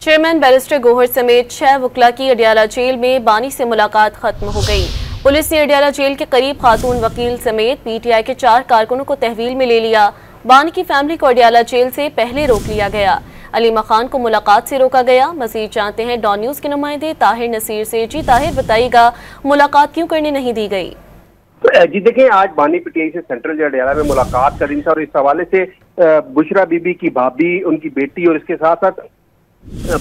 Chairman barrister Gohar समेत 6 वकला की अडियाला जेल में बानी से मुलाकात खत्म हो गई। पुलिस ने अडियाला जेल के करीब खातून वकील समेत पीटीआई के 4 कारकुनों को तहवील में ले लिया। बानी की फैमिली को अडियाला जेल से पहले रोक लिया गया। अलीमा खान को मुलाकात से रोका गया। मजीद जानते हैं डॉन न्यूज के नुमाइंदे ताहिर नसीर से। जी ताहिर, बताइएगा मुलाकात क्यों करने नहीं दी गई? जी देखें, आज बानी पीटीआई से सेंट्रल जेल अडियाला में मुलाकात कर रही थी और इस हवाले से बुशरा बीबी की भाभी, उनकी बेटी और इसके साथ साथ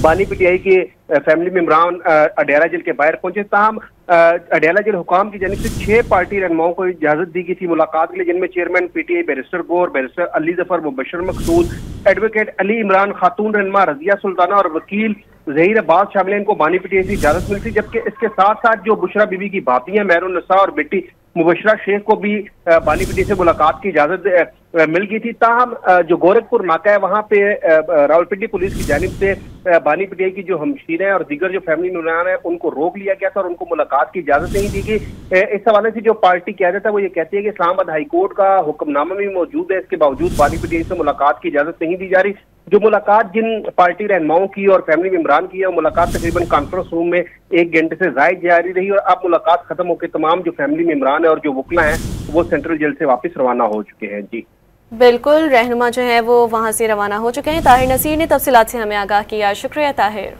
बानी पीटीआई के फैमिली मेंबरान अडियाला जेल के बाहर पहुंचे। ताहम अडियाला जेल हुकाम की जानिब से 6 पार्टी रहनुमाओं को इजाजत दी गई थी मुलाकात के लिए, जिनमें चेयरमैन पीटीआई बैरिस्टर गौर, बैरिस्टर अली जफर, मुबशर मकसूद, एडवोकेट अली इमरान, खातून रहनुमा रजिया सुल्ताना और वकील जहीर अब्बास शामिल हैं। इनको बानी पीटीआई से इजाजत मिली थी, जबकि इसके साथ साथ जो बुशरा बीबी की भाभियां मेहरुन नसा और बेटी मुबशरा शेख को भी बानी पीटीआई से मुलाकात की इजाजत मिल गई थी। ताहम जो गोरखपुर नाका है वहां पे रावलपिंडी पुलिस की जानिब से बानी पीटीआई की जो हमशीरें हैं और दीगर जो फैमिली मेंबरान हैं उनको रोक लिया गया था और उनको मुलाकात की इजाजत नहीं दी गई। इस हवाले से जो पार्टी क्यादत है वो ये कहती है कि इस्लामाबाद हाईकोर्ट का हुक्मनामा भी मौजूद है, इसके बावजूद बानी पीटीआई से मुलाकात की इजाजत नहीं दी जा रही। जो मुलाकात जिन पार्टी रहनुमाओं की और फैमिली मेंबरान की है वो मुलाकात तकरीबन कॉन्फ्रेंस रूम में 1 घंटे से जायद जारी रही और अब मुलाकात खत्म होकर तमाम जो फैमिली मेंबरान है और जो वकला हैं वो सेंट्रल जेल से वापस रवाना हो चुके हैं। जी बिल्कुल, रहनुमा जो है वो वहां से रवाना हो चुके हैं। ताहिर नसीर ने तफसीलात से हमें आगाह किया। शुक्रिया ताहिर।